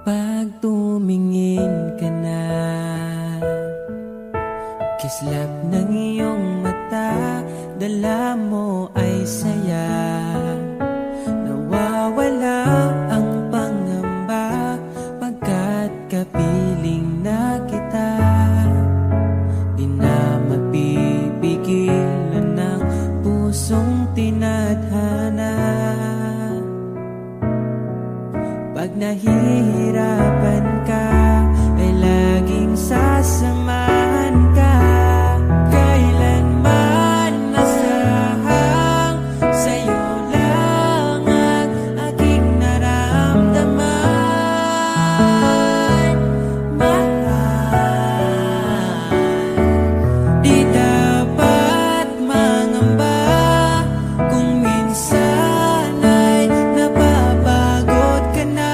Pag tumingin ka na, kislap ng iyong mata, dala mo ay saya. Nawawala ang pangamba pagkat kapiling na kita. Di na mapipigilan ng pusong tinadhana. Pag nahihirapan ka, ay laging sasamahan ka. Kailanman masahang sa'yo lang ang aking naramdaman. Mahal, di dapat mangamba kung minsan ay napapagod ka na.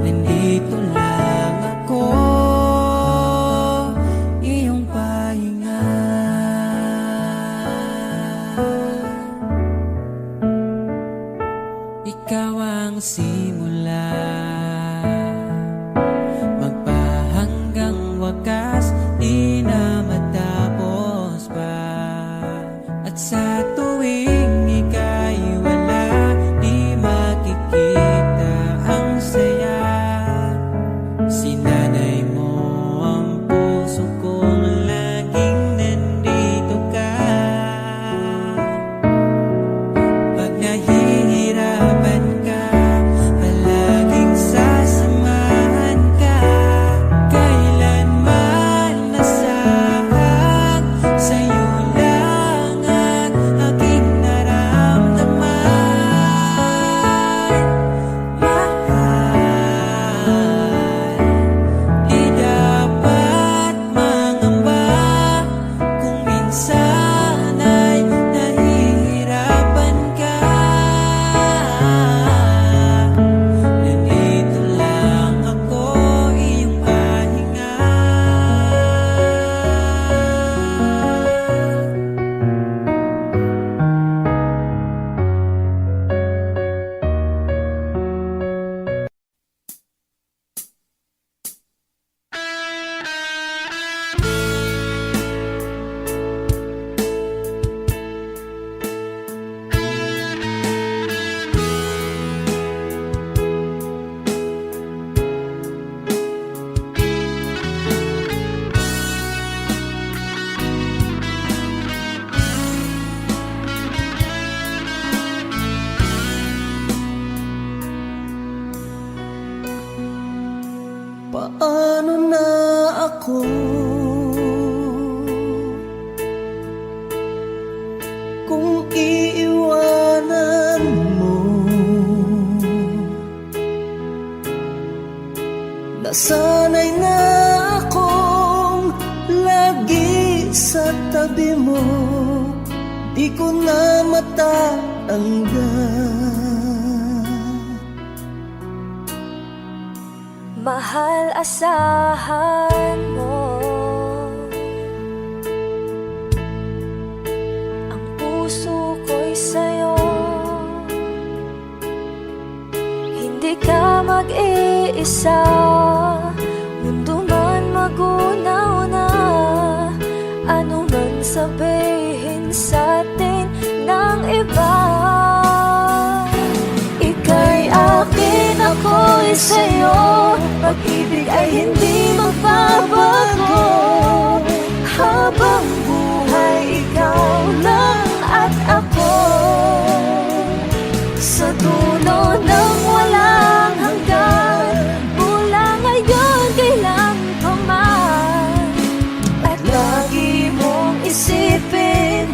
Nandito lang ako, iyong pahinga. Ikaw ang simula, magpahanggang wakas, di na matapos pa. At sa tuwing ika'y wala, di makikita ang saya. Sinanay mo ang puso kong laging nandito ka. Pag nahihirapan ka, palaging sasamahan ka. Kailanman masahang sa'yo lang ang aking naramdaman. Mahal, di dapat mangamba kung minsan ay nahihirapan ka. Nandito lang ako, iyong pahinga. Paano na ako kung iiwanan mo? Nasanay na akong lagi sa tabi mo, di ko na matatanggal. Mahal, asahan mo ang puso ko'y sa'yo. Hindi ka mag-iisa, mundo man magunaw na. Ano man sabihin sa'tin ng iba, ika'y akin, ako'y sa'yo. Pag-ibig ay hindi magbabago, habang buhay ikaw lang at ako. Sa dulo ng walang hanggan, mula ngayon kailan pa man. At lagi mong isipin,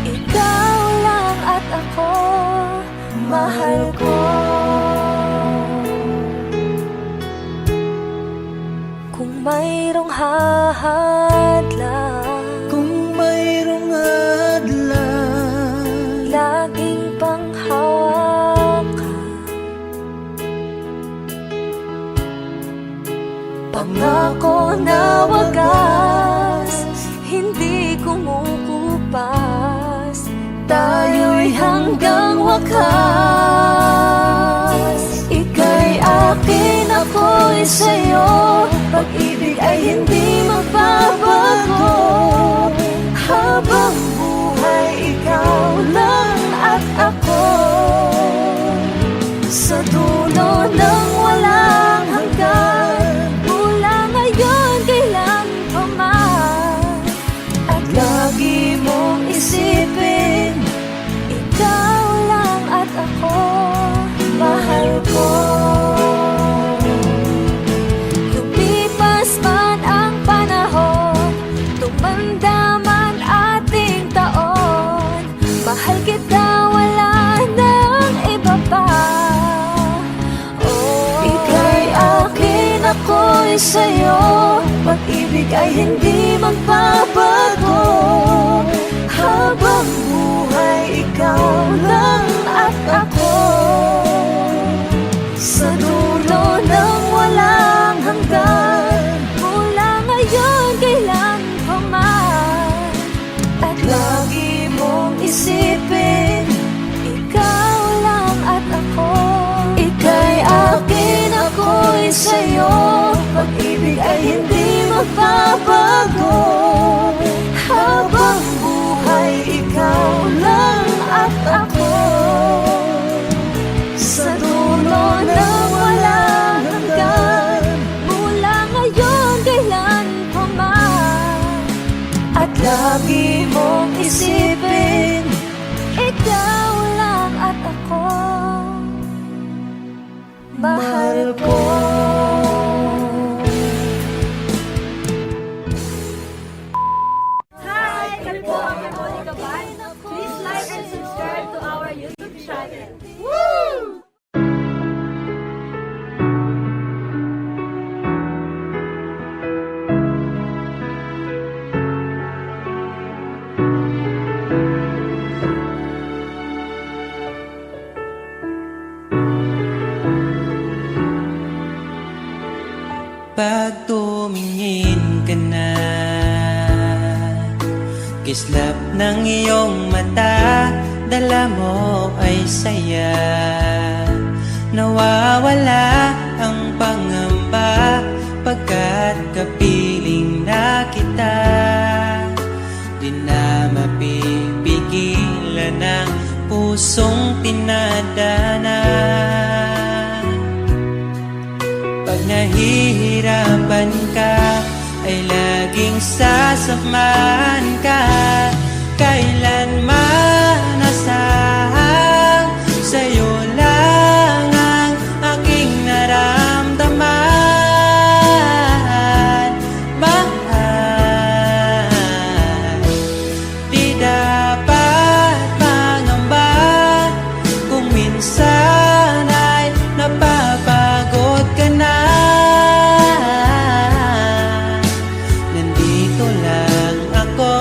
ikaw lang at ako, mahal ko. Kung mayroong hahadlang, Kung mayroong hadlang, laging panghawakan, pangako na wagas, hindi kumukupas, tayo'y hanggang wakas. sa'yo, pag-ibig ay hindi magbabago. Habang buhay, ikaw lang at ako. Sa dulo ng walang hanggan, mula ngayon kailan pa man. At lagi mong isipin, ikaw lang at ako, mahal ko. Lumipas man ang panahon, tumanda man ating taon, mahal kita, wala nang iba pa. Ika'y akin, ako'y sa'yo, pag-ibig ay hindi magbabago. Habang buhay, ikaw lang at ako. Sa dulo ng walang hanggan, mula ngayon kailan pa man. At lagi mong isipin, ikaw lang at ako. Ika'y akin, ako'y sa'yo, pag-ibig ay hindi magbabago. Habang buhay, ikaw lang at ako. Sa dulo ng walang hanggan, mula ngayon kailan pa man. At lagi mong isipin, ikaw lang at ako, mahal ko. Hi! Kami po ang Monica Band. Please like and subscribe to our YouTube channel. Woo! Pag tumingin ka na, kislap ng iyong mata, dala mo ay saya. Nawawala ang pangamba, pagkat kapiling na kita. Di na mapipigilan ang pusong tinadana. Pag nahihirapan ka, ay laging sasakman ka. Kailanman asahang sa'yo lang ang aking naramdaman. Mahal, di dapat mangamba kung minsan ay napapagod ka na. Nandito lang ako,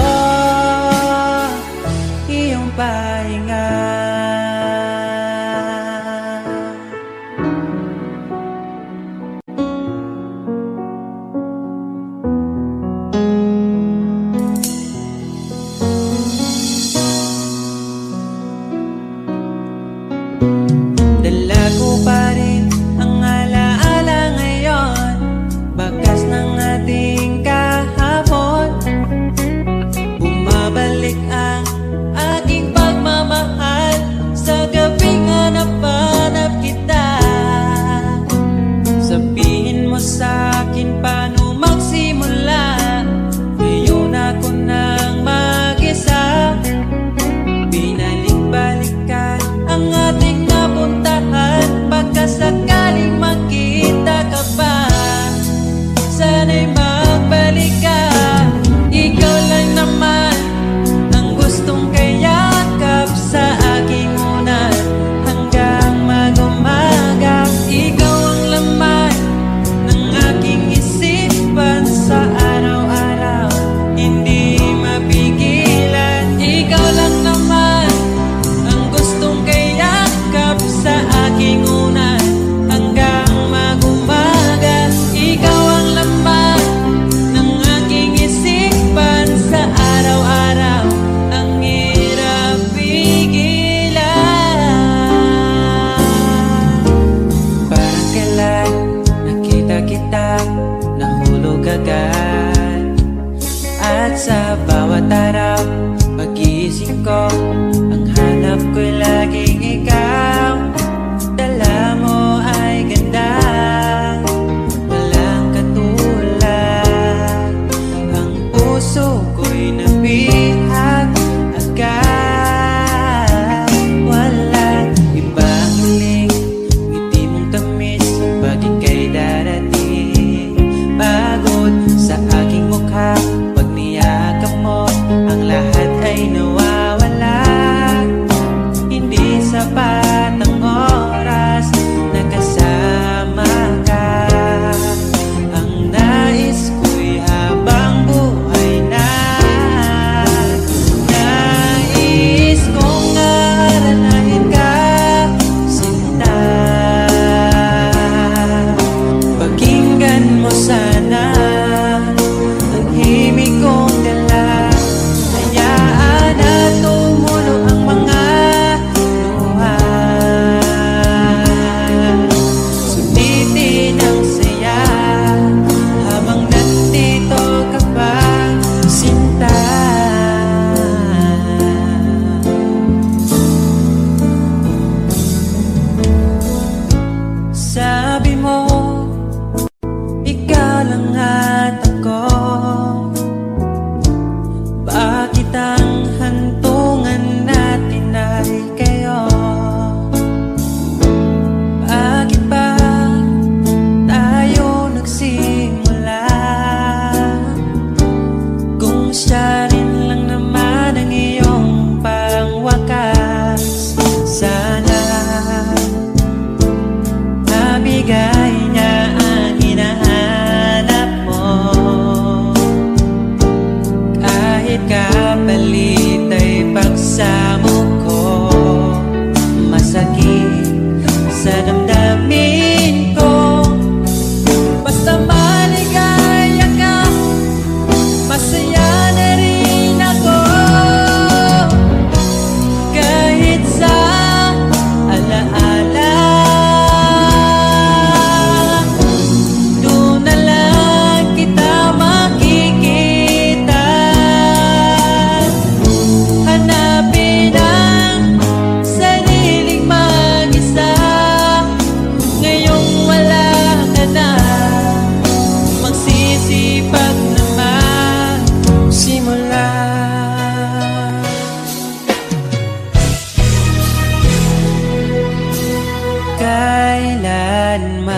kailanman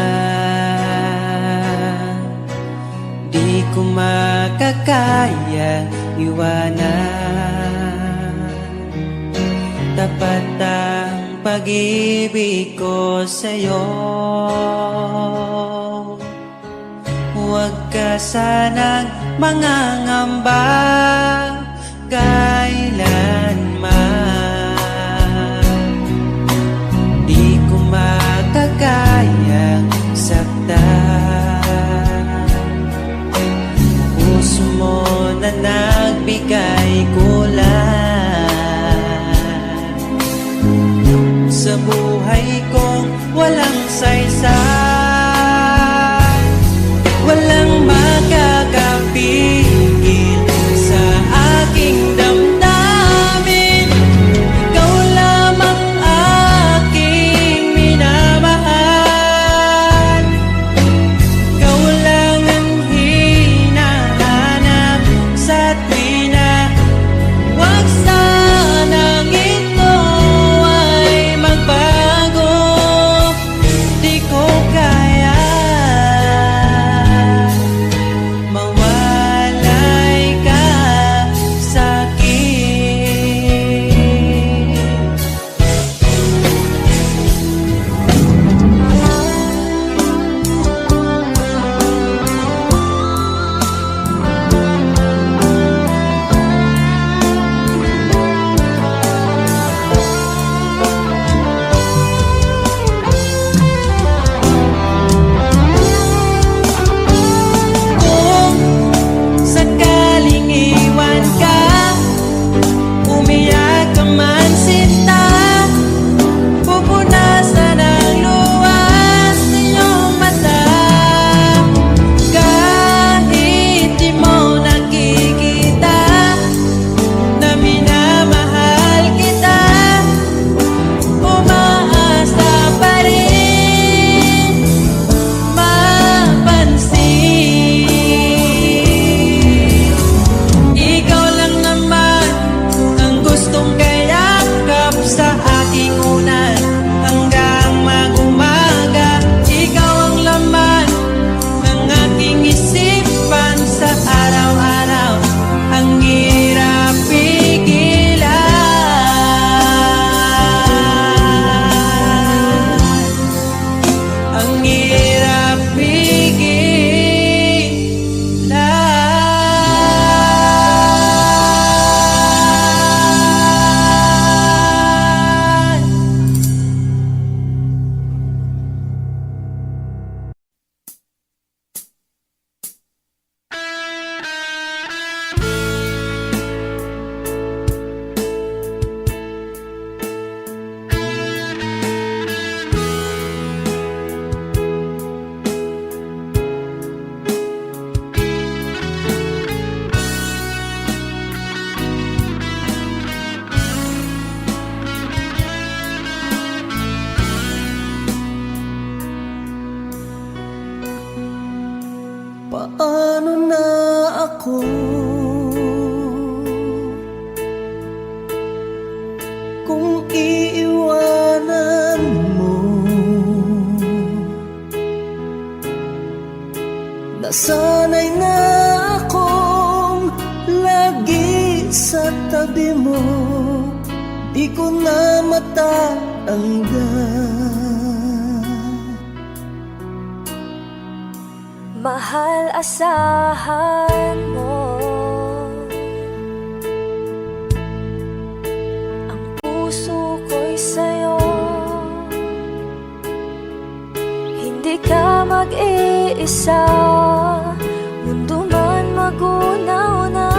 di ko makakaya iwanan. Tapat ang pag-ibig ko sa'yo, huwag ka sanang mangangamba kailanman. Di ko makakayang saktan. Puso mo na nagbigay kulang sa buhay kong walang saysay. Walang makakapigil sa aking damdamin. Ikaw lamang aking minamahal. Ikaw lang ang hinahanap sa tuwina. Huwag sanang ito ay magbago. Di ko kaya mawalay ka sa'kin. Kung sakaling iwan ka, umiyak ka man sinta, pupunasan ang luwas ng iyong mata. Kahit di mo nakikita na minamahal kita, umaasa pa rin mapansin. Ikaw lang naman ang gustong kayakap sa aking unan hanggang mag-umaga. Ikaw ang laman ng aking isipan sa araw-araw. Ang hirap pigilan, ang hirap pigilan. Paano na ako kung iiwanan mo? Nasanay na akong lagi sa tabi mo, di ko na matatanggal. Mahal, asahan mo ang puso ko'y sa'yo. Hindi ka mag-iisa, mundo man magunaw na.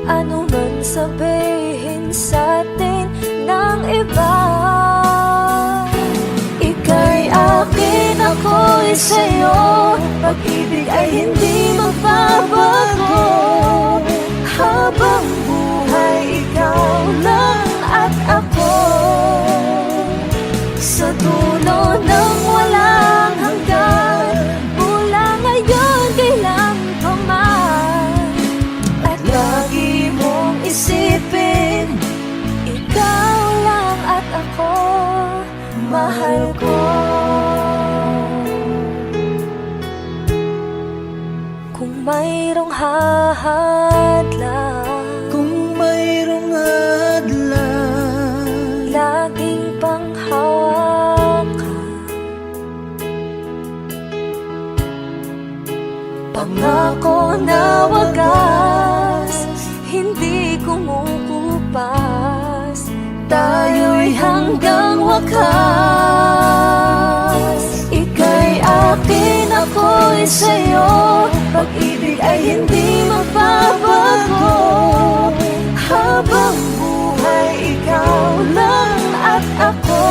Ano man sabihin sa'tin ng iba, ika'y akin, ako'y sa'yo. Pag-ibig ay hindi magbabago. Habang buhay, ikaw lang at ako. Sa dulo ng walang hanggan, mula ngayon kailan pa man. At lagi mong isipin, ikaw lang at ako, mahal ko. mayroong hadlang, Kung mayroong hadlang, laging panghawakan. Pangako na wagas, hindi kumukupas, tayo'y hanggang wakas. Ika'y akin, ako'y sa'yo, pag-ibig ay hindi magbabago. Habang buhay, ikaw lang at ako,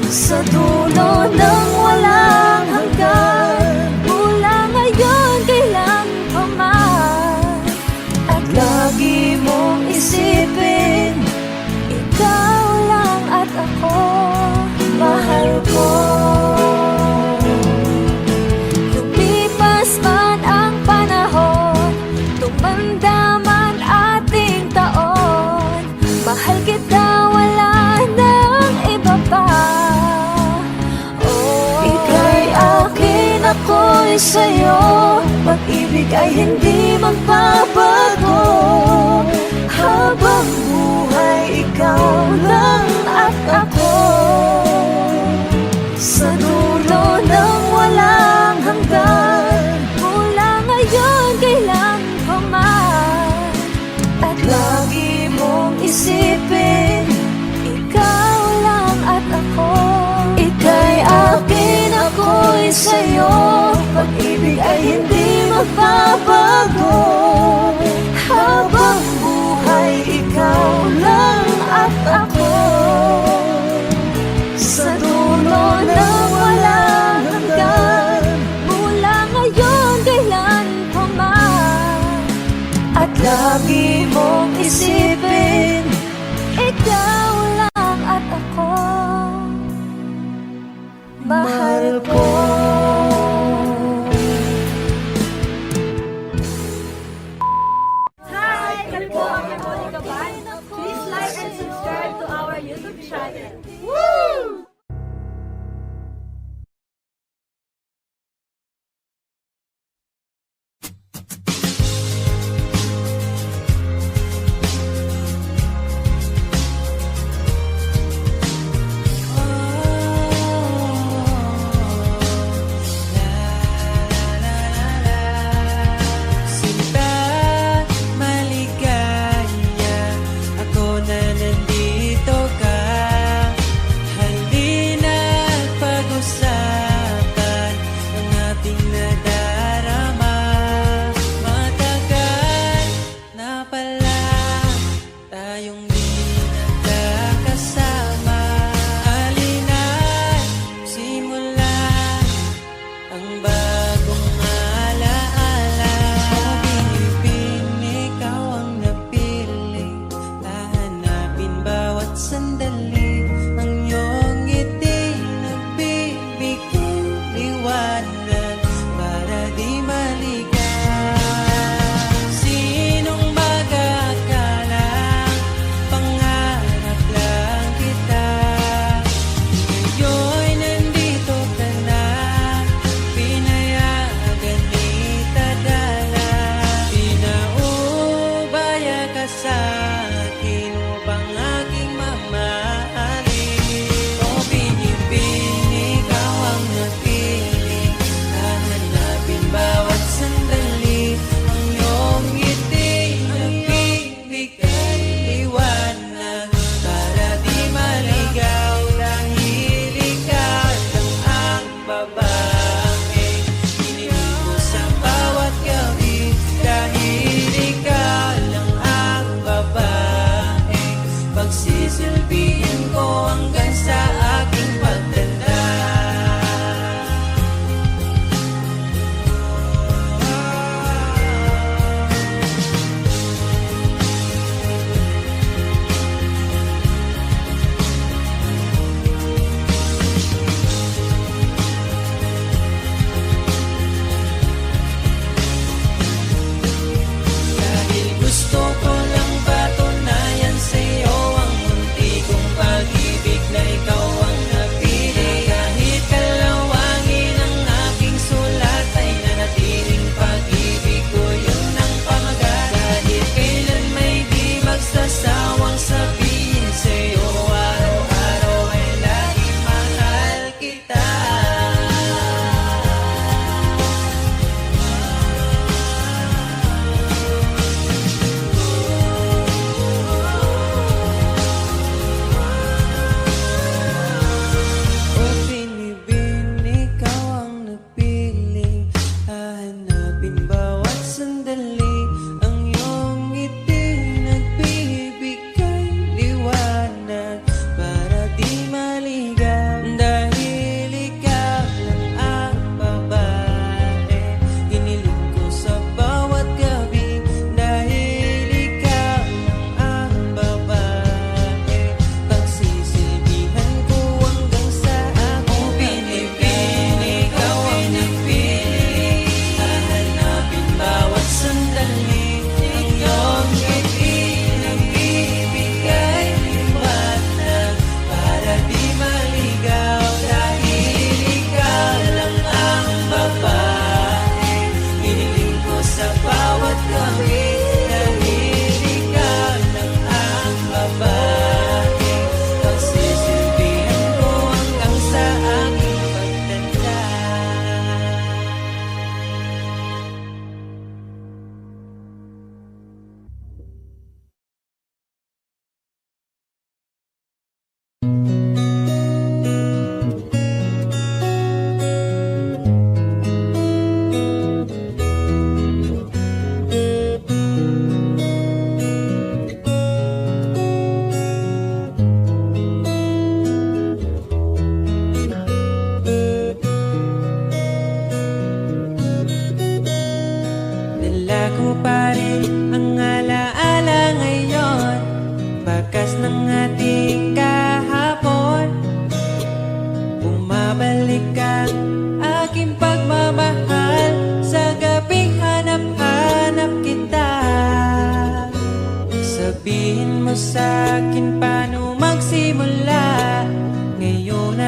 sa dulo ng walang hanggan, mula ngayon kailan pa man. At lagi mong isipin, ikaw lang at ako, mahal ko. Lumipas man ang panahon, tumanda man ating taon, mahal kita, wala nang iba pa. Ika'y akin, ako'y sa'yo, pag-ibig ay hindi magbabago. Habang buhay, ikaw lang at ako, sa dulo ng walang hanggan, mula ngayon kailan pa man. At lagi mong isipin, ikaw lang at ako. Ika'y akin, ako'y sa'yo, pag-ibig ay hindi magbabago. Habang buhay, ikaw lang at ako, sa dulo ng walang hanggan, mula ngayon kailan pa man. At lagi mong isipin, ikaw lang at ako, mahal ko. Hi! Kami po ang Monica Band. Please like and subscribe to our YouTube channel. Woo! Sinta maligaya, ako na nandito ka. Halina't pag-usapan ang ating nadarama. Matagal na pala tayong di nagkakasama. Halina't simulan ang bagong alaala. Binibig, ikaw ang napili, hahanapin bawat sandali. Ang iyong ngiti nagbibigay liwanag para di maligaw. Sinong mag-aakalang pangarap lang kita, ngayon nandito ka na, pinayagan itadala. Pinaubaya ka sa akin upang aking mamahalin. O binibini, ikaw ang napili, hahanapin bawat sandali. Ang iyong ngiti nagbibigay liwanag para di maligaw. Dahil ikaw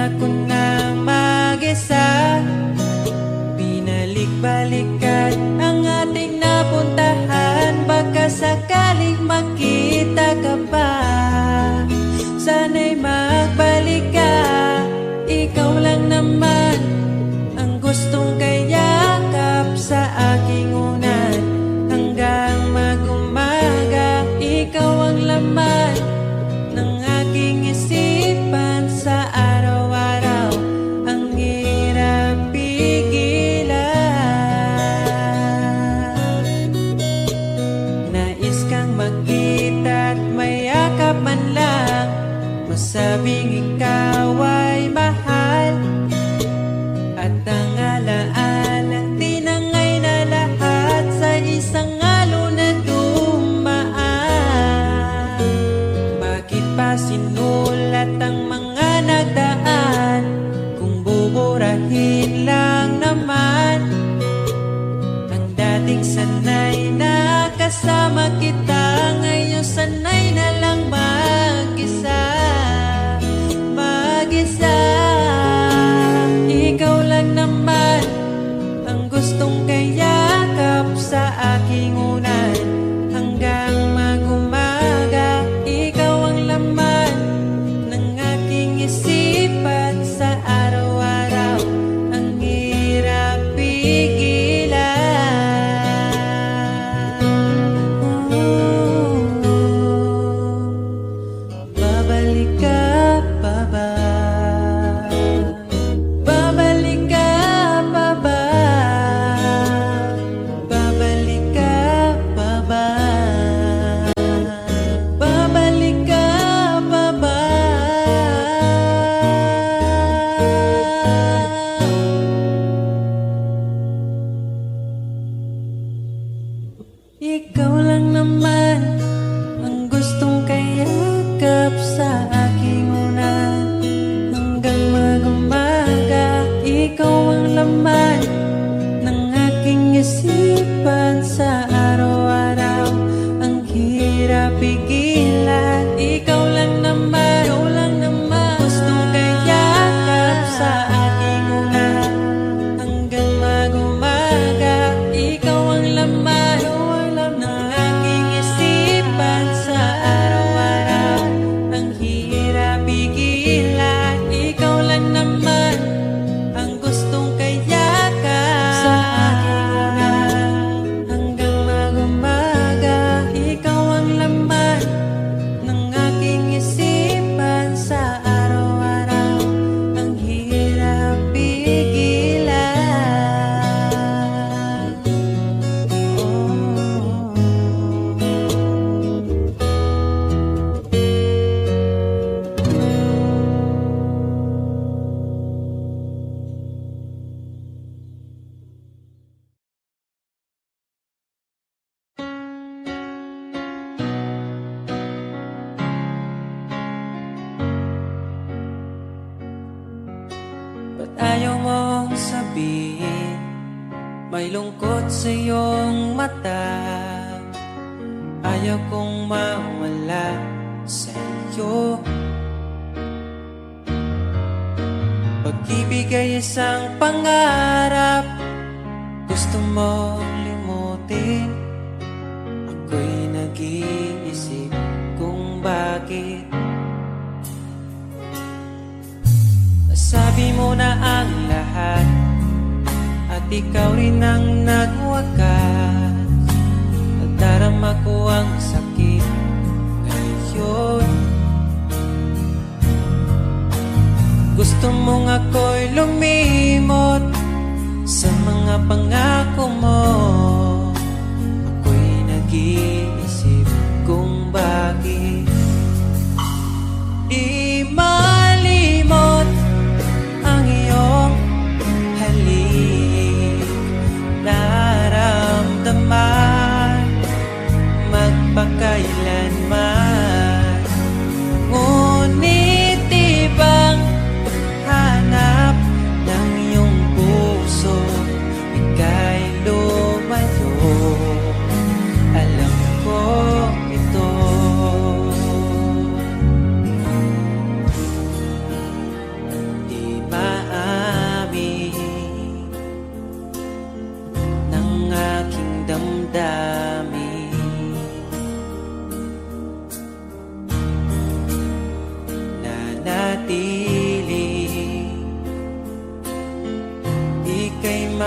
ako na mag-isa. Binalik-balikan ang ating napuntahan, baka sakaling makita ka pa. Sana'y magbalik ka, ikaw lang naman ang gustong kayakap sa aking unan. Hanggang mag-umaga, ikaw ang laman ng aking isipan sa araw-araw. Ang hirap pigilan. Nais kang makita at mayakap man lang, masabing ikaw ay mahal. At ang alaala, tinangay na lahat sa isang alon na dumaan. Bakit pa sinulat ang mga nagdaan, kung buburahin lang naman ang dating sanay na kasama kita? Ngayon sanay na lang mag-isa, mag-isa. Ikaw lang naman ang gustong kayakap sa aking unan. Hanggang mag-umaga, ikaw ang laman ng aking isipan sa araw-araw. Ang hirap pigilan. Babalik ka pa ba? Babalik ka pa ba? Babalik ka pa ba? Babalik ka pa ba? Ikaw lang naman ang gustong kayakap sa aking unan. Hanggang mag-umaga, ikaw ang laman ng aking isipan sa araw-araw. Ang hirap pigilan. Ikaw lang naman, ikaw lang naman gustong kayakap sa aking unan. Hanggang mag-umaga, ikaw ang laman ng aking isipan sa araw-araw. Ang hirap pigilan. Ikaw lang naman ang gustong kayakap sa aking unan. Hanggang mag-umaga, ikaw ang laman ng aking isipan sa araw-araw. Ang hirap pigilan. Ba't ayaw mong sabihin? May lungkot sa iyong mata. Ayaw kong mawala sa iyo. Pag-ibig ay isang pangarap, gusto mong limutin. Ako'y nag-iisip kung bakit. Nasabi mo na ang lahat, at ikaw rin ang nagwakas. Nadarama ko ang sakit ngayon. Gusto mong ako'y lumimot sa mga pangako mo. Ako'y nag-iisip kung bakit di malimot ang iyong halik. Naramdaman magpakailanman. Ngunit ibang hanap ng iyong puso, ika'y lumayo. Alam ko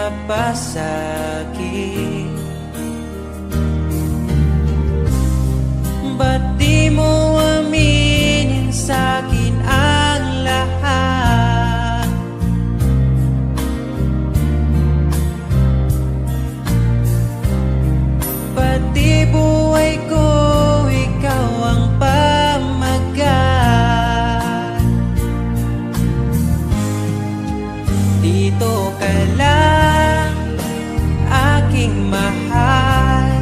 ka pa sa'kin? Ba't di mo aminin sa'kin ang lahat? Pati buhay ko, ikaw ang pamagat. Dito ka lang, aking mahal.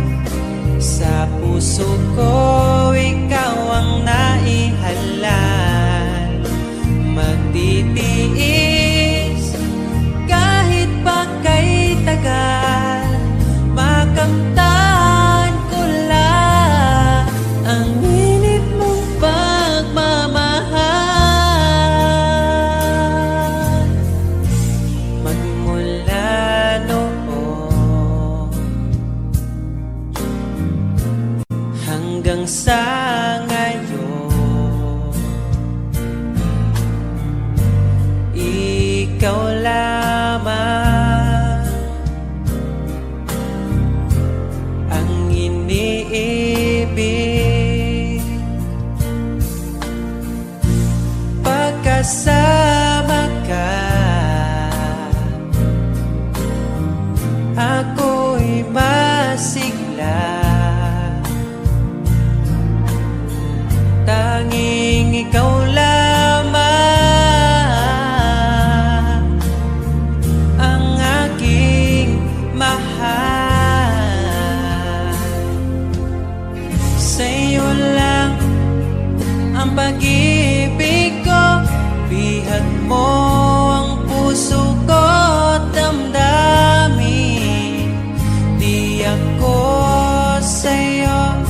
Sa puso ko, ikaw ang naihalal. Magtitiis kahit pa kay tagal, makamtan ko lang ang init mong pagmamahal. Magmula noon hanggang sa ngayon, ikaw lamang ang iniibig. Pagkasama ka, ako'y masigla. Tanging ikaw lamang ang aking mahal. Sa'yo lang ang pag-ibig ko, bihag mo ang puso ko at damdamin. Di ako sa'yo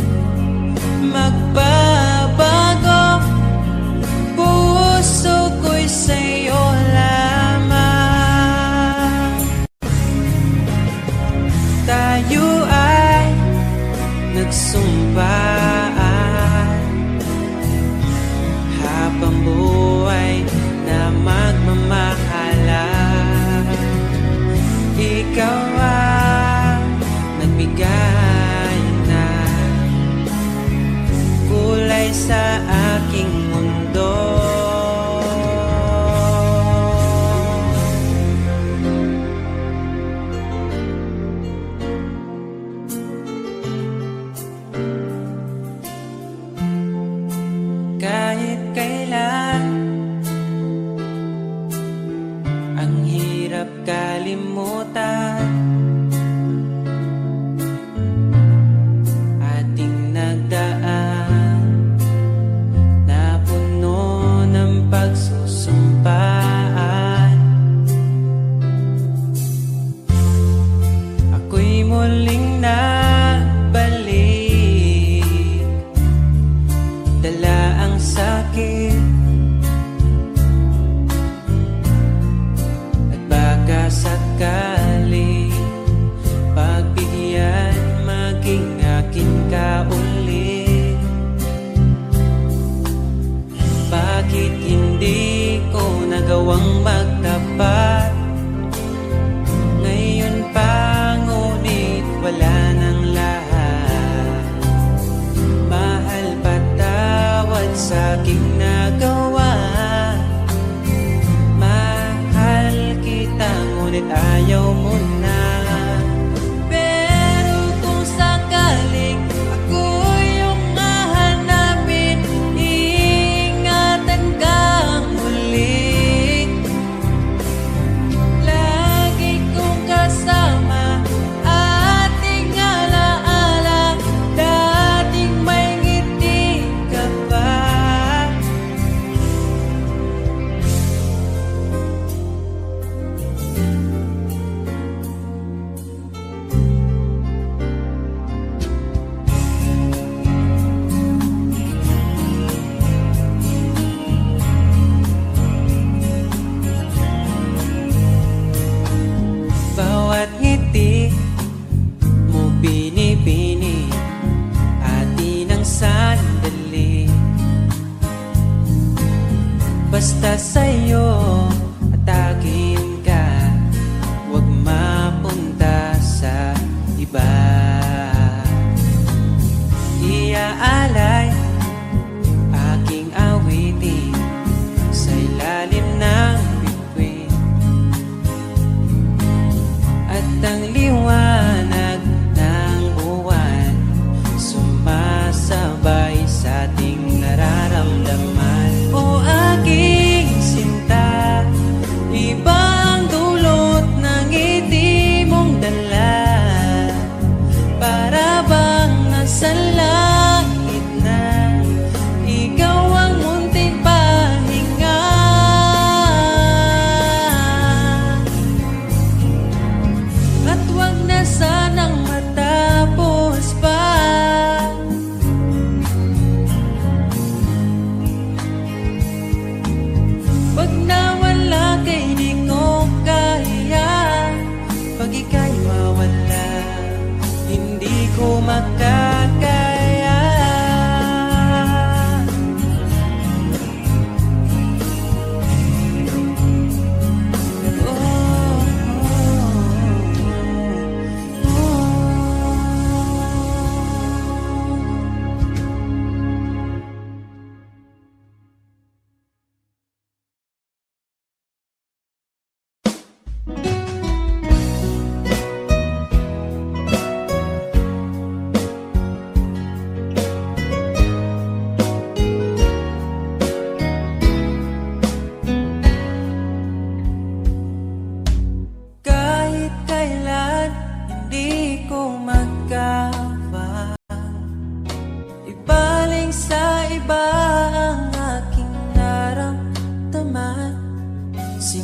magbabago, puso ko'y sa'yo lamang. Tayo ay nagsumpaan habang buhay na magmamahalan. Ikaw ang nagbigay ng kulay sa aking mundo. Kahit kailan, ang hirap kalimutan. Ating nagdaan na puno ng pagsusumpaan. Ako'y muling nagbalik, dala ang sakit at baka sakali pagbigyan maging akin ka ulit. Bakit hindi ko nagawang magtapat ngayon pa, ngunit wala nang lahat. Mahal, patawad sa aking nagawa. Mahal kita, ngunit ayaw mo na. Pero kung sakaling ako yung hahanapin, iingatan ka muli.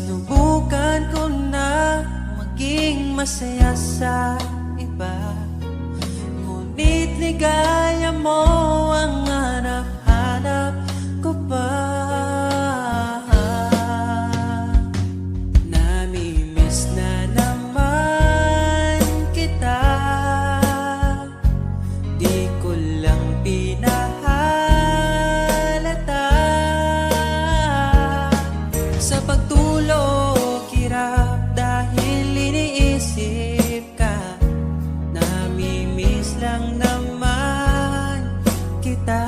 Sinubukan ko na maging masaya sa iba, ngunit ligaya mo ang hanap-hanap ko pa. Namimiss na naman kita, di ko lang pinahalata. Sa pagtulog hirap dahil iniisip ka, namimiss lang naman kita.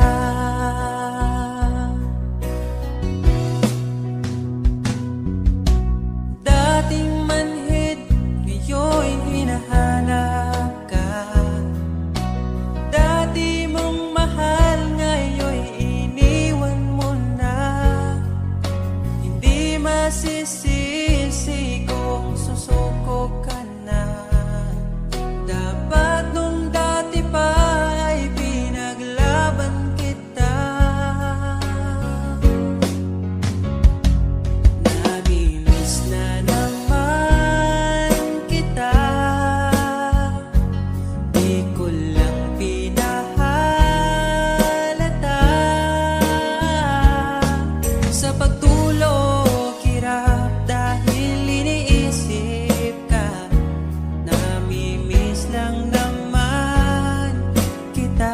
Dating manhid, ngayon hinahanap ka. Dati mong mahal, ngayon iniwan mo na. Hindi masisisi kung susuko ka na. Dapat nung dati pa ay pinaglaban kita. Namimiss na naman kita, di ko lang pinahalata. Sa pagtulog hirap dahil iniisip ka, namimiss lang naman kita.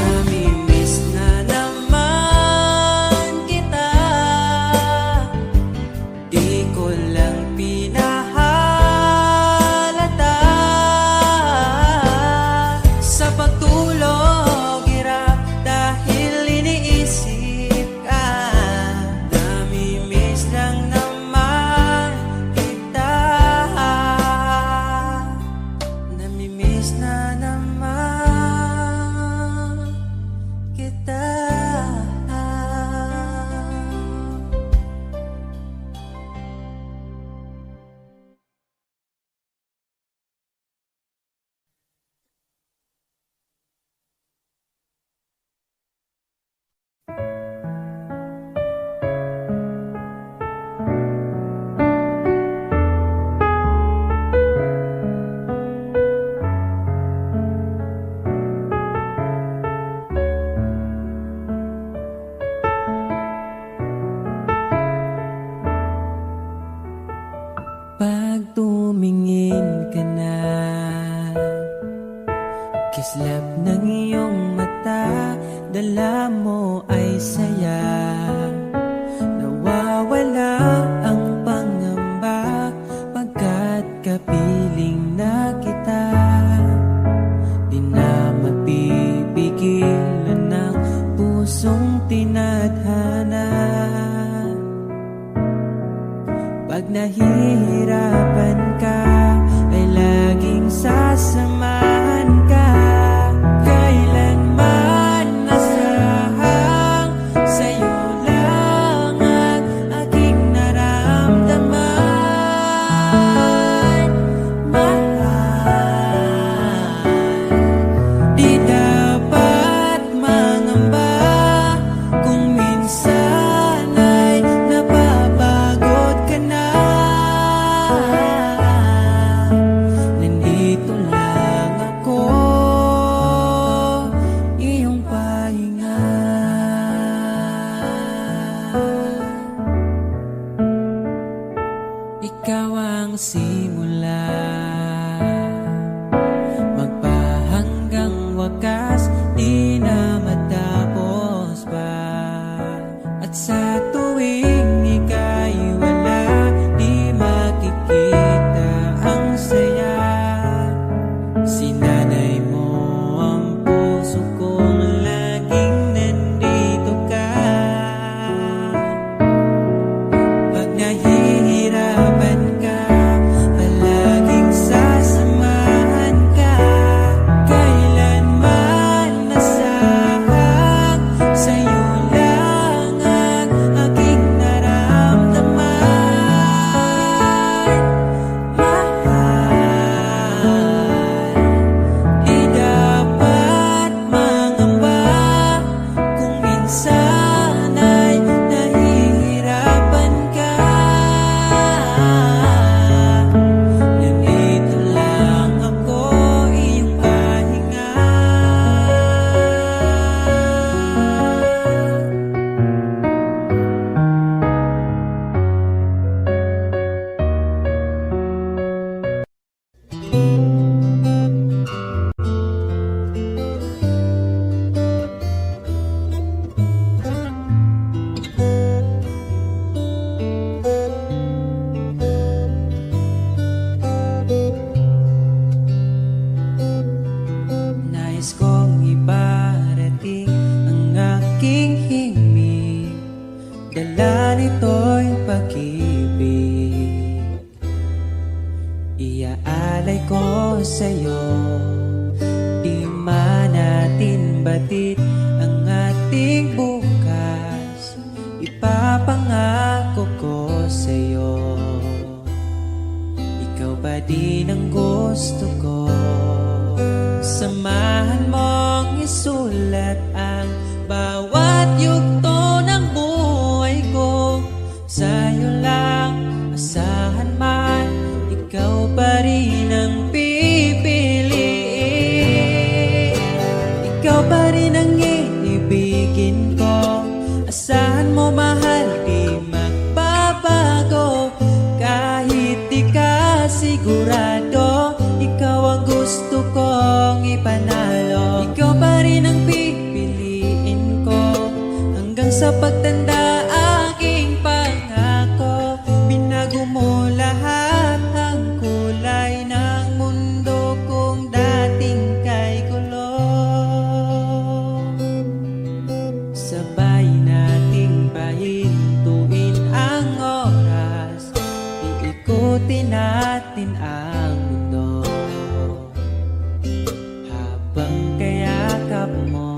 Namimiss na naman kita, di ko lang pinahalata. Sa pagtulog hirap dahil iniisip ka, namimiss lang naman kita. Namimiss na naman kita. Pag tumingin ka na, kislap ng iyong mata, dala mo ay saya. Nawawala ang pangamba pagkat kapiling na kita. Di na mapipigilan ng pusong tinadhana. Pag nahihirapan ka, ay laging sasamahan ka. Kailanman nasahang sa'yo lang ang aking naramdaman. Mahal, di dapat mangamba kung minsan ay napapagod ka na. Nandito lang ako, iyong pahinga. Ikaw ang simula, magpahanggang wakas, di na matapos pa. At sa tuwing ika'y wala, di makikita ang saya. Sinanay mo ang puso kong laging nandito ka. Pag nahihirapan ka, Iaalay ko sa'yo, di man natin batid ang ating bukas. Ipapangako ko sa'yo, ikaw ba din ang gusto ko? Samahan mong isulat ang bawat yugto ng buhay ko. Sa'yo lang asahan man, ikaw pa rin ang pipiliin. Ikaw pa rin ang iibigin ko. Asahan mo mahal, di magbabago. Kahit di ka sigurado, ikaw ang gusto kong ipanalo. Ikaw pa rin ang pipiliin ko hanggang sa pagtanda. Aking pangako, binago mo lahat ang kulay ng mundo kung dating kay gulo. Sabay nating pahintuin ang oras, iikutin natin ang mundo. Habang kayakap mo,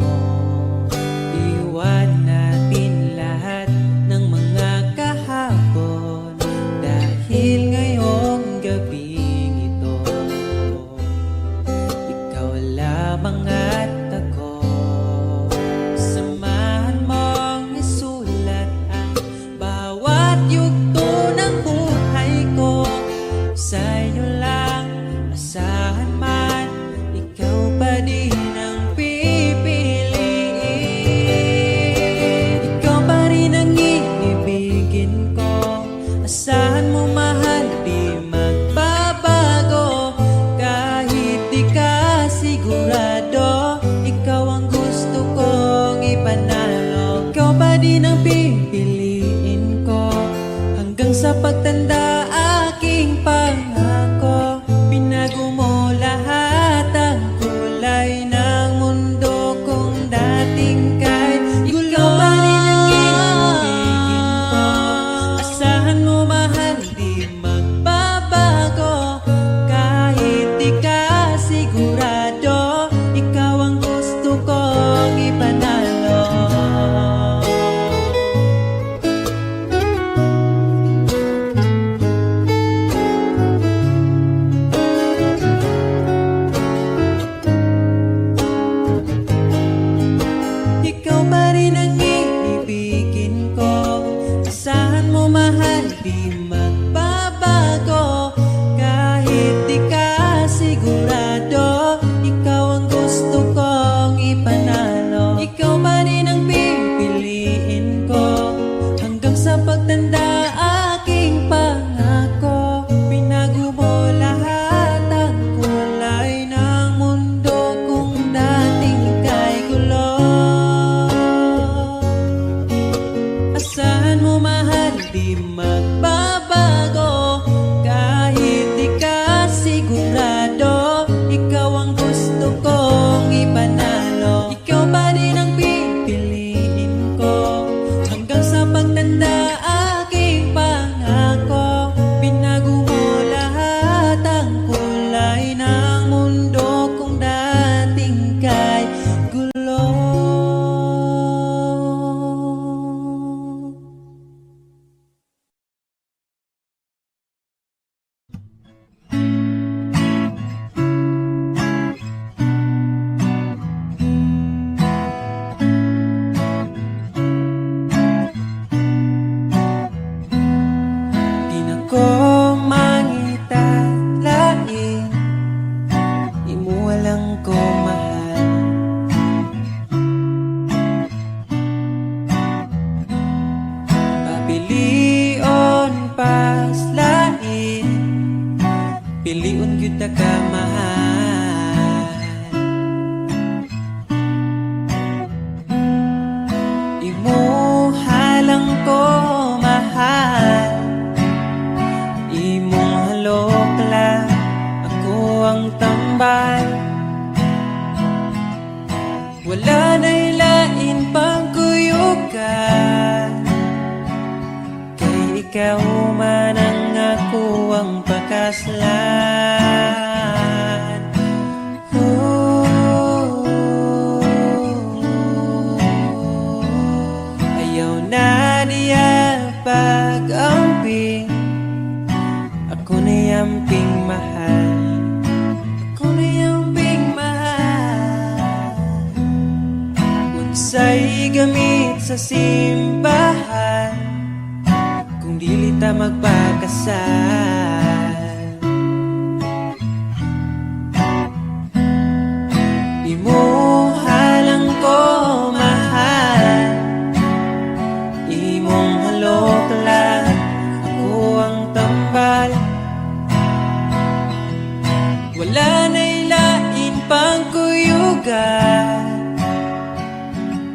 iwan natin lahat ng mga kahapon. Dahil ngayong gabing ito, ikaw lamang at ako. Samahan mong isulat ang bawat yugto ng buhay ko. Sa'yo lang asahan man, ikaw pa din ang pipiliin. Ikaw pa rin ang iibigin ko. Asahan mo mahal, di magbabago. Kahit di ka sigurado, ikaw ang gusto kong ipanalo. Ikaw pa din ang pipiliin ko hanggang sa pagtanda. Aking pangako, binago mo lahat ang kulay ng mundo kung dating kay gulo. Ikaw pa rin ang iibigin ko. Asahan mo mahal, di magbabago. Kahit di ka sigurado, ikaw ang gusto kong ipanalo. Ikaw pa rin ang iibigin ko. Asahan mo mahal, di magbabago. Kahit di ka sigurado, ikaw ang gusto kong ipanalo. Ikaw pa rin ang pipiliin ko hanggang sa pagtanda. Aking pangako, binago mo lahat ang kulay ng mundo kung dating kay gulo. Asahan mo mahal, di magbabago. Kahit di ka sigurado, ikaw ang gusto kong ipanalo. Ikaw pa rin ang pipiliin ko hanggang sa pagtanda. Aking pangako, binago mo lahat ang kulay ng mundo kung dating kay gulo. Di na ko mangitalain, imo walang ko mahal. Pabilion pas lain, piliun gyud ka mahal. Imo halang ko mahal. Imong halok lang, ako ang tambal. Wala na'y lain pang kuyugan, kay ikaw man ang ako ang pagkain. pagkaslan. Ayaw na niya pag-amping, ako na yamping mahal. Ako na yamping mahal. Unsay gamit sa simbahan kung dili ta magpakasal. Imuhalang ko mahal, imong halok lang, ako ang tambal. Wala na'y lain pang kuyugan,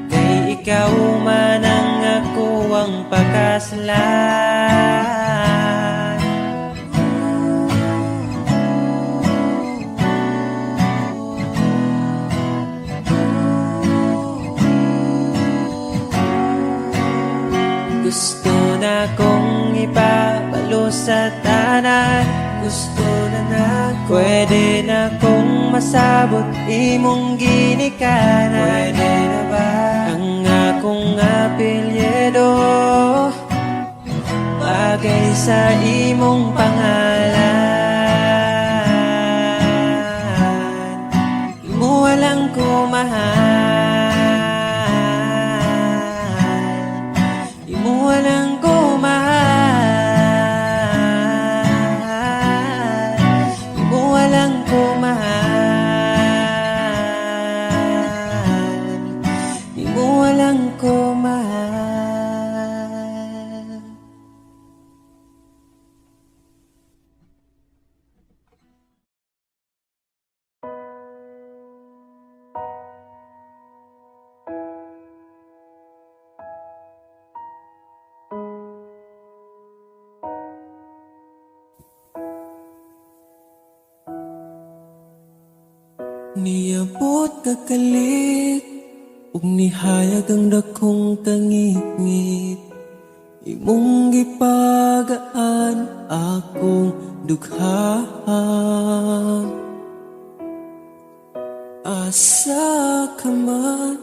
kay ikaw man ang ako ang pagkaslan. Gusto na kong ipabalo sa tanan, gusto na pwede na kong masabot imong ginikanan. Pwede na ba ang akong apelyido bagay sa imong pangalan? Imo walang ko mahal, imo walang ko mahal, imo walang ko mahal, imo walang ko mahal. Niabot kakalit ug nihayag ang dakong kangit-ngit, imong gipagaan akong dughaan. Asa ka man,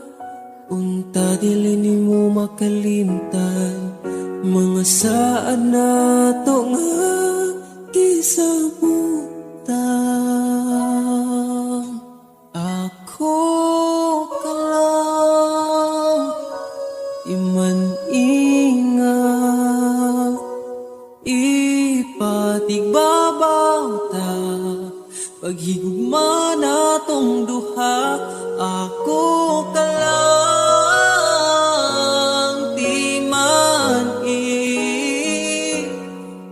unta dili nimo makalimtan, mga saad na to nga gisabutan. Ako ka lang, iman ingat, ipatigbabaw ta, paghigugma na tong duha. Ako ka lang, di man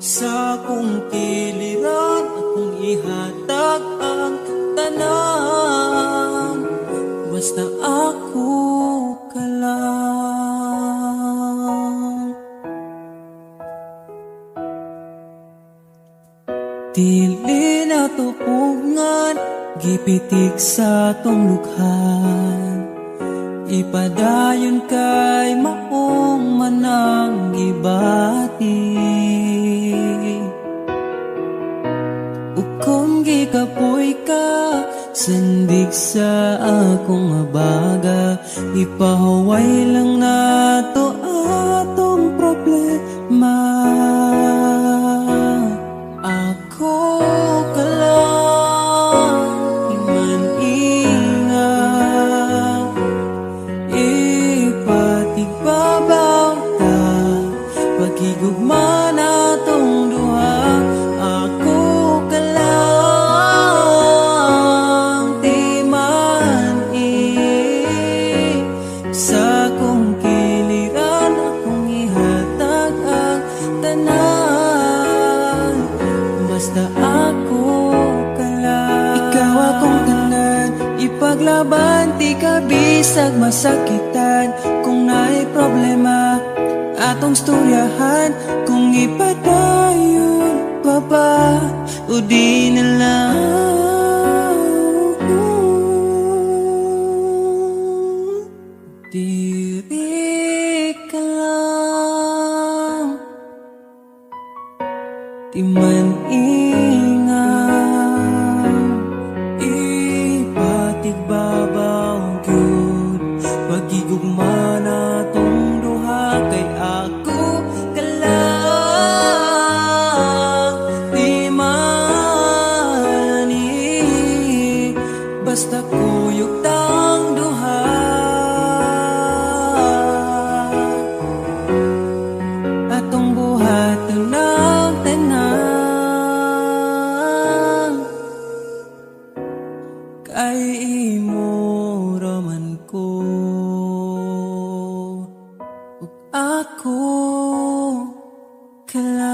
sa kong kiliran, akong ihatag ang tanan, basta ako ka lang. Dili na tupungan, gipitik sa tong lukhan, ipadayon kay maong manang gibati. Kung gikapoy ka, sandig sa akong abaga, ipahuway lang na to atong problema. Ako ka lang, iman ingat, ipatigbabaw ta, paghigugma na tong duha. Ako ka lang, di man sa kong kiliran, akong ihatag ang tanan, basta ako ka lang. Ikaw akong tanan, ipaglaban, di ka bisag masakitan. Kung naay problema, atong storyahan, kung ipadayon pa ba o di na lang. Diri ka lang, di man basta kuyog tang duha. Atong buhaton ng tanan, kay imo raman ko ug ako ka lang.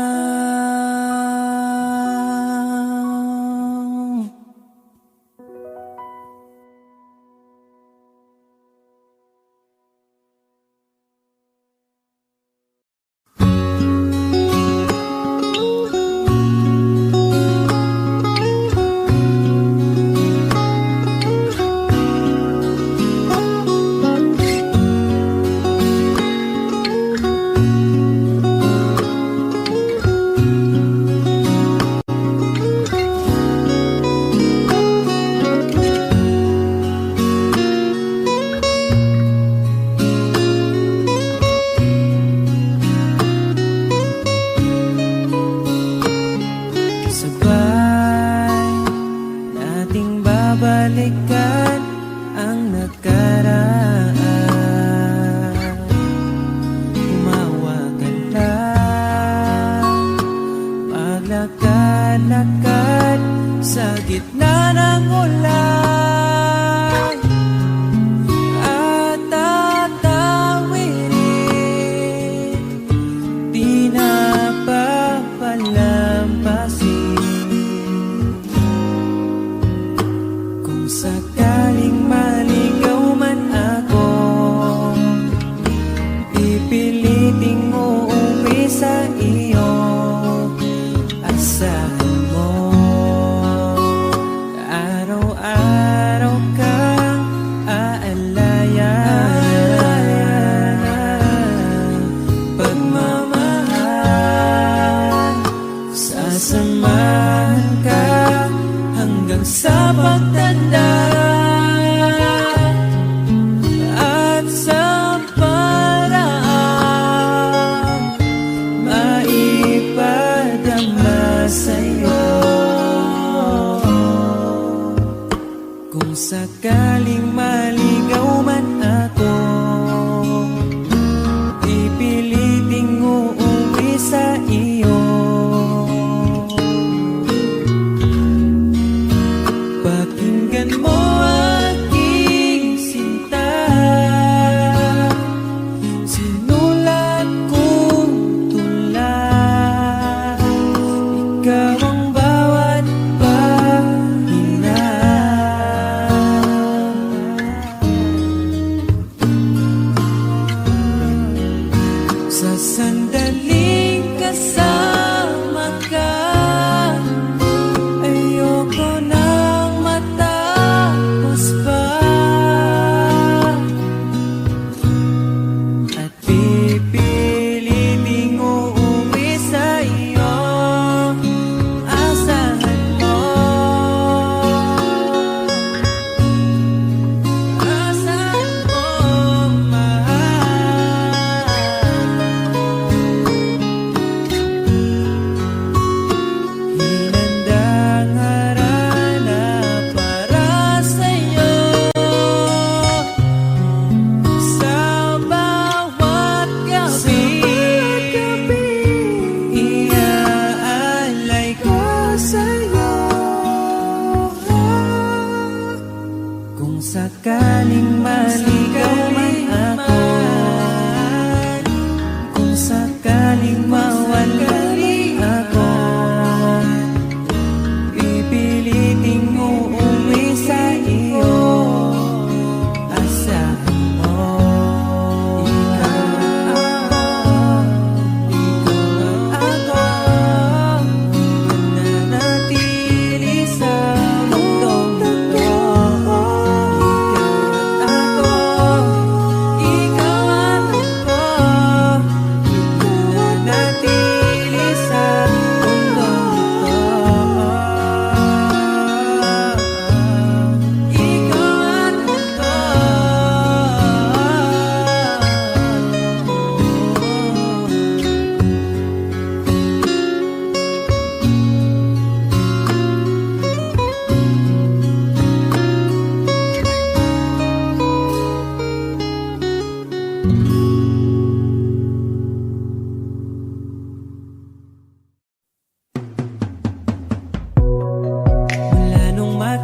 Sabay nating babalikan ang nakaraan. Umawagan lang, maglakad-lakad sa gitna ng ulan, at tatawirin, di napapalampasin. Kung sakaling maligaw man ako, pipiliting uuwi sa iyo. Asahan mo, araw-araw kang aalayan. Pagmamahal, sasamahan ka hanggang sa pagtanda, at sa paraan maipadama sa'yo. Kung sakaling maligaw man ako, pipiliting uuwi sa iyo. Pakinggan mo aking sinta, sinulat kong tula. Ikaw ang bawat pahina. Sa sandaling kasama ka, ayoko nang matapos pa, at pipiliting uuwi sa iyo. Asahan mo, asahan mo, mahal. Hinandang harana para sa'yo, sa bawat gabi, iaalay ko sa'yo. Kung sakaling maligaw man ako, kung sakaling mawala ako, pipiliting uuwi sa iyo. Asahan mo, ikaw ako, mananatili sa mundong ito. Ikaw at ako,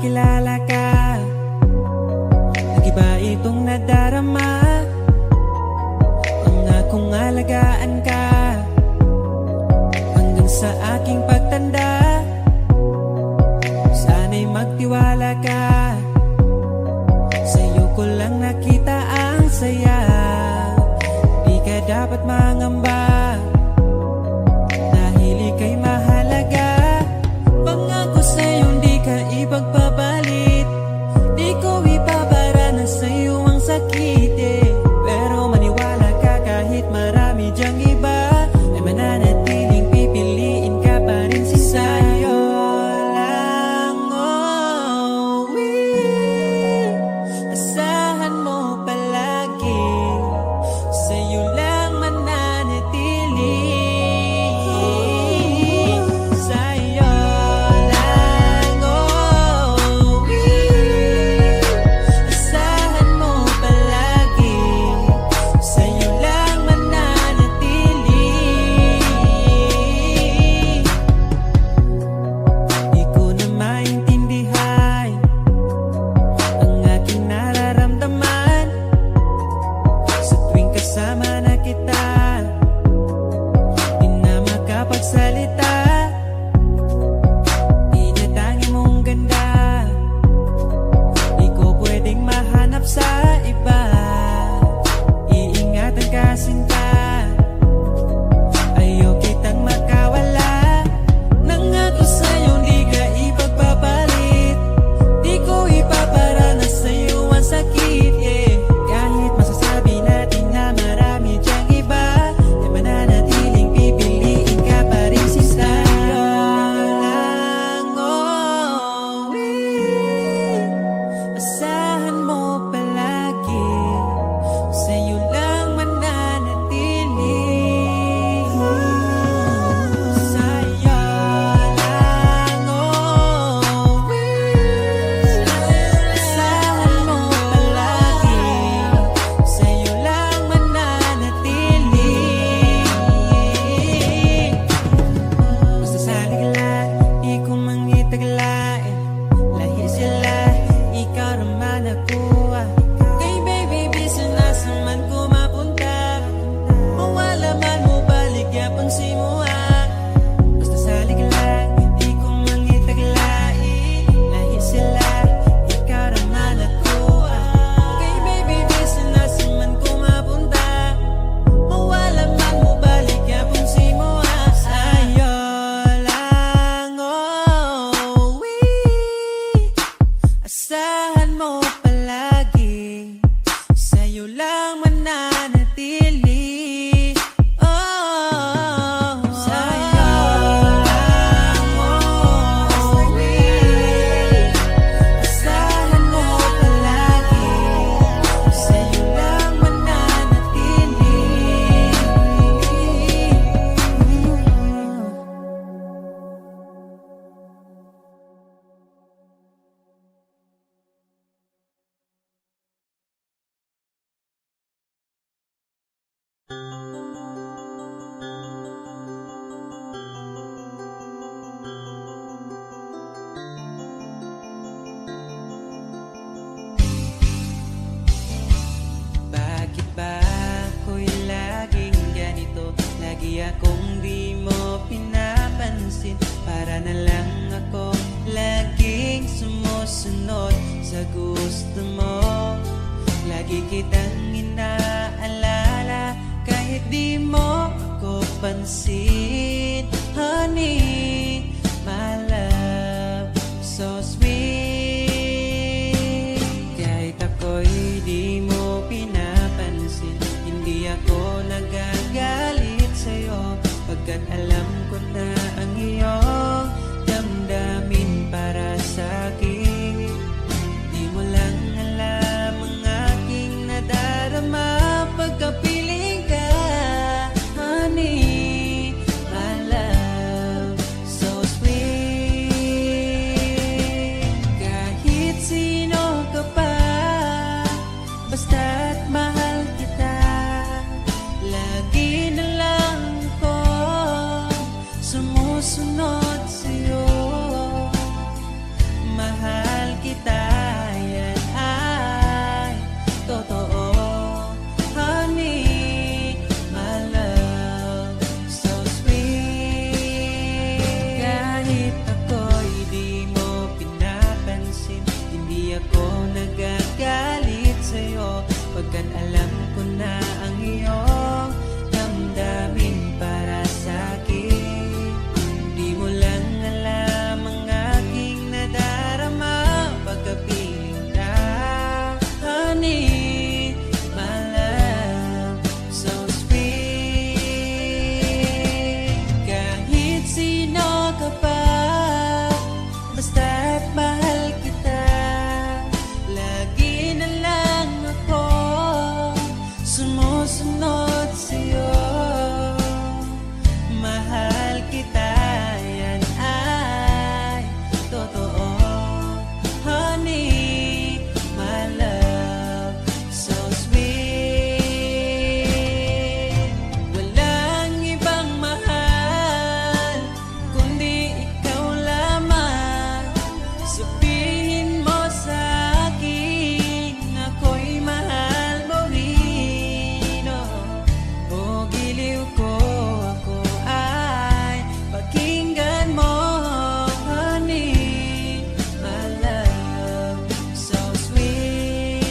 nakilala ka, nag-iba itong nadarama. Pangakong alagaan ka hanggang sa aking pagtanda. Sana'y magtiwala ka, sa'yo ko lang nakita ang saya. Di ka dapat mangamba dahil ika'y mahalaga. Pangako sa'yo di ka ipagpapalit, di ko ipapara na sa'yo ang sakit eh. Pero maniwala ka kahit marami dyang iba, ay mananatiling pipiliin ka pa rin si sa'yo lang. Oh, asahan mo palagi, sa'yo lang mananatili. Sa'yo lang, oh, asahan mo palagi, sa'yo lang mananatili. Di ko na maintindihan ang aking nararamdaman sa tuwing kasama na kita. Di na makapagsalita, tinatangi mong ganda, di ko pwedeng mahanap sa iba. Iingatan ka sinta, ayaw kitang makawala. Nangako sa'yo di ka ipagpapalit, di ko ipapara na sa'yo ang sakit yeah. Kahit masasabi natin na marami dyang iba, ay mananatiling pipiliin ka pa rin si sa'yo lang. Oh, asahan mo palagi, sa'yo lang mananatili. Sa'yo lang, oh, asahan mo palagi, sa'yo lang mananatili. Basta salig lang, di ko mangitaglain, lahi sila, ikaw naman ako. Kay baby, bisa nasa man ko mapunta, mawala man mo baligyapan si mo ah. Basta salig lang, di ko mangitaglain, lahi sila, ikaw naman ako. Kay baby, bisa nasa man ko mapunta, mawala man mo baligyapan si mo ah. Sa'yo lang, oh, asahan mo palagi, sa'yo lang mananatili. Oh, sa'yo lang, oh, asahan mo palagi, sa'yo lang mananatili. Bakit ba ako'y laging ganito? Lagi akong di mo pinapansin, para na lang ako laging sumusunod sa gusto mo. Lagi kitang inaalala kahit di mo ako pansin. Honey, my love, so sweet. Kahit ako'y di mo pinapansin, hindi ako nagagalit sa'yo, pagkat alam ko na ang iyong damdamin para sa'kin. Di mo lang alam ang aking nadarama pagkapiling ka. Honey, my love, so sweet. Kahit sino ka pa, basta't mahal kita, lagi na lang ko mahal kita. Lagi na lang ako sumusunod sa'yo. Mahal kita, yan ay totoo. Honey, my love, so sweet. Walang ibang mahal kundi ikaw lamang. Sabihin mo sa akin, ako'y mahal mo rin. O giliw ko, ako ay pakinggan mo. Honey, my love, so sweet.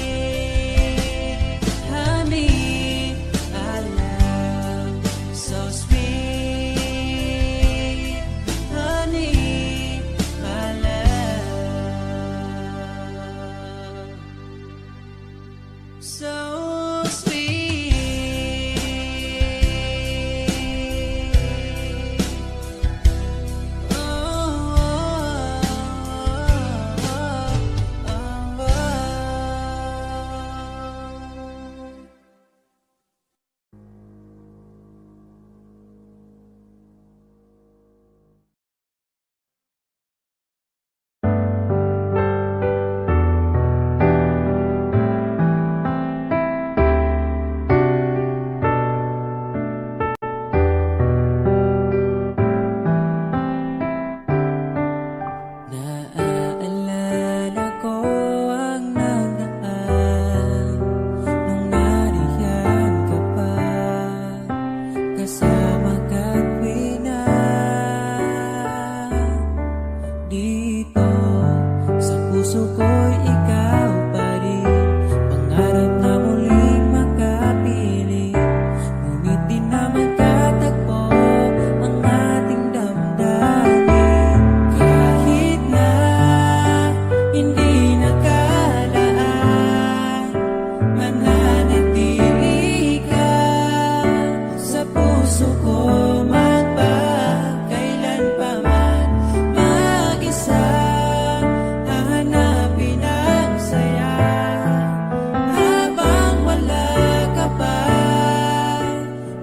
Honey, I love, so sweet. Honey, my love, so sweet. Naaalala ko ang nagdaan nung nariyan ka pa, kasama ka't wina. Dito sa puso ko'y ikaw pa rin, pangarap na muling makapiling. Ngunit di na magkatagpo ang ating damdamin. Kahit na hindi nakalaan, mananatili ka sa puso ko, magpakailanpaman. Mag-isa hahanapin ang saya, habang wala ka pa,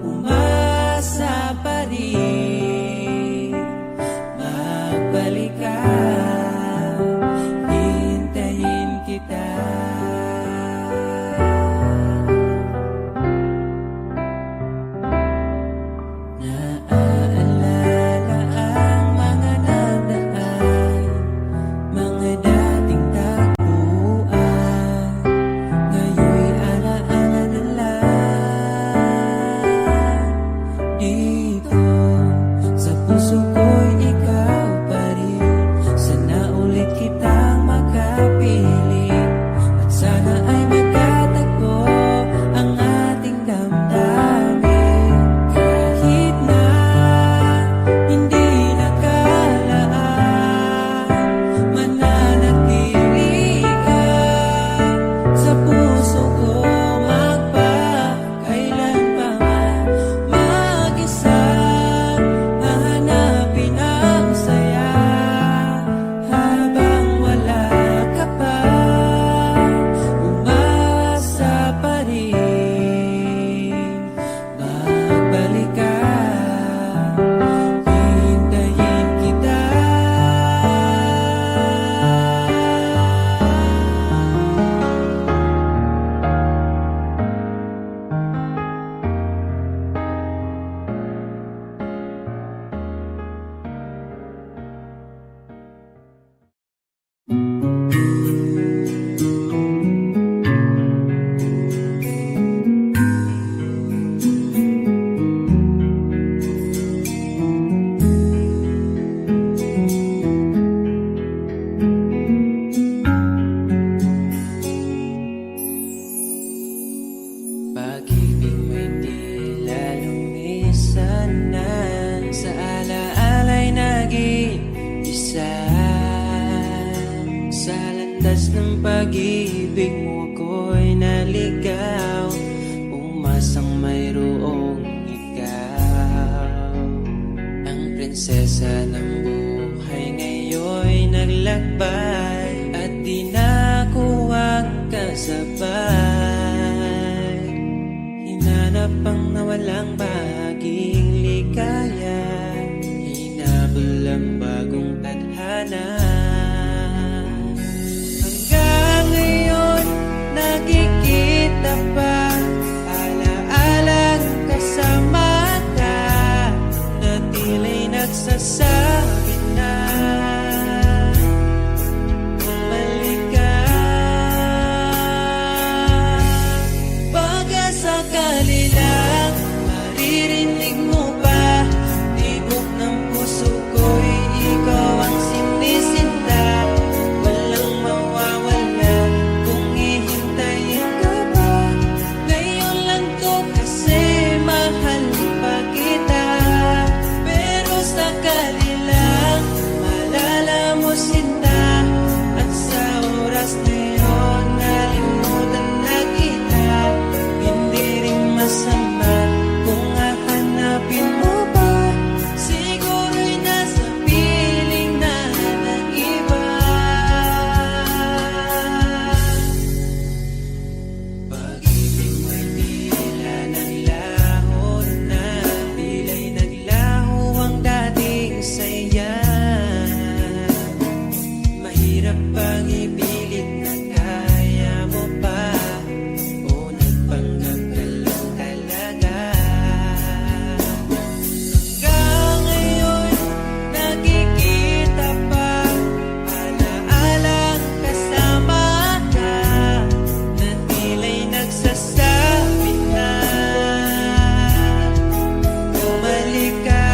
umasa pa rin. Magbalik ka, hintayin kita. Naaalala ang mga nagdaan, mga dating tagpuan, ngayon'y alaala na lang. Dito sa puso ko'y ikaw pa rin, sana ulit kitang makapiling. At sana ay magkatagpo ang ating damdamin. Kahit na hindi nakalaan, mananatili ka sa puso ko, magpakailanpaman. Mag-isa hahanapin ang saya, habang wala ka pa, umasa pa rin. Magbalik ka, hintayin kita. Pag-ibig mo'y tila lumisan na, sa alaala'y naging isa. Sa landas ng pag-ibig mo ako'y naligaw, umasang mayroong ikaw. Ang prinsesa ng buhay ngayon'y naglakbay, pang nawalang bahaging ligaya, hinabol ang bagong tadhana. Hanggang ngayon, nakikita pa alaalang kasama ka, na tila'y nagsasabi na bumalik ka. Pagkasakali lang maririnig mo pa, tibok ng puso ko'y ikaw ang sinisinta. Walang mawawala kung hihintayin ka pa. Ngayon lang to kasi mahal pa kita. Pero sakali lang malala mo sinta, at sa oras na yun nalimutan na kita. Hindi rin masama kung hahanapin mo pa, siguro'y nasa piling na ng iba. Pag-ibig mo'y tila naglaho na, tila'y naglaho ang dating saya. Mahirap pang ipilit na kaya mo pa, o nagpanggap ka lang talaga. Hanggang ngayon, nakikita pa alaalang kasama ka, na tila'y nagsasabi na bumalik ka.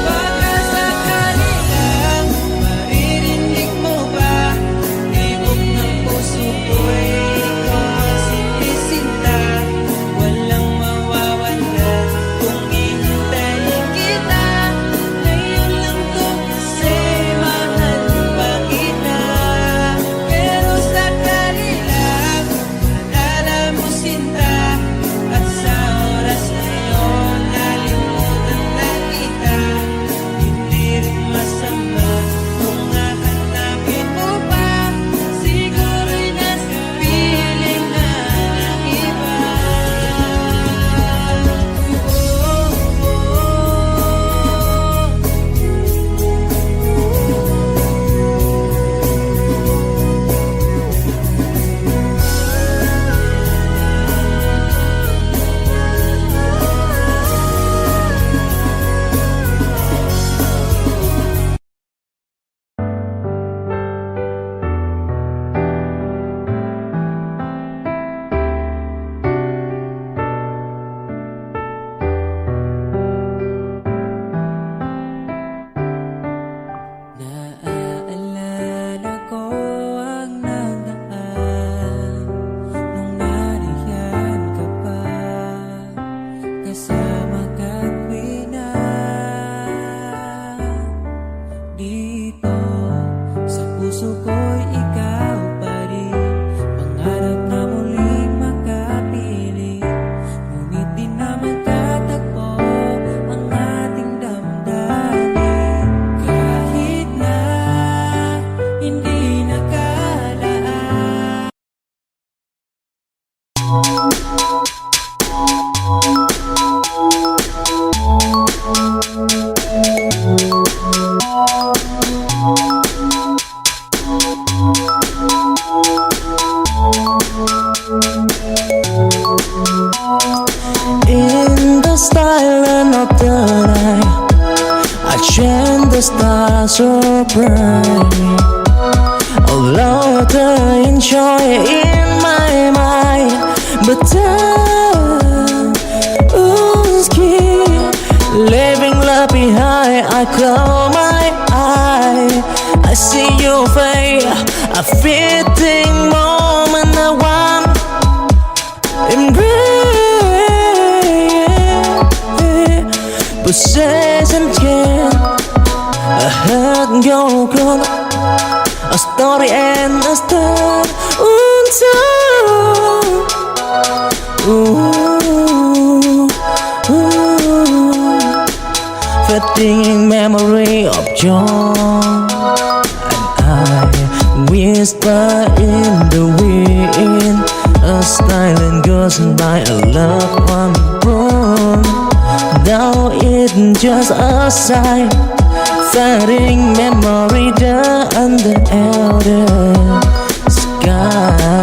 Pagkasakali lang maririnig mo ba, tibok ng puso ko'y ikaw ang sinisinta. Walang mawawala kung hihintayin kita. Ngayon lang to kasi mahal pa kita. Pero sakali lang malala mo sinta, at sa oras na yun nalimutan na kita. Hindi rin masama kung hahanapin mo pa, siguro'y nasa piling na ng iba. Naaalala ko ang nagdaan nung nariyan ka pa, kasama ka't na dito sa puso ko'y ikaw pa rin. Pangarap na muling makapiling, ngunit di na magkatagpo ang ating damdamin. Kahit na hindi nakalaan. In the silence of the night, I chant the stars so bright. Although the enjoy in my mind, but time was key. Leaving love behind, I close my eye. I see your face, a fitting moment, I want embrace. Possession can hurt your girl. A story and a start untold. Fading memory of John, and I whisper in the wind, a silent ghost by a loved one born. Now it's just a sigh, fading memory down the elder sky.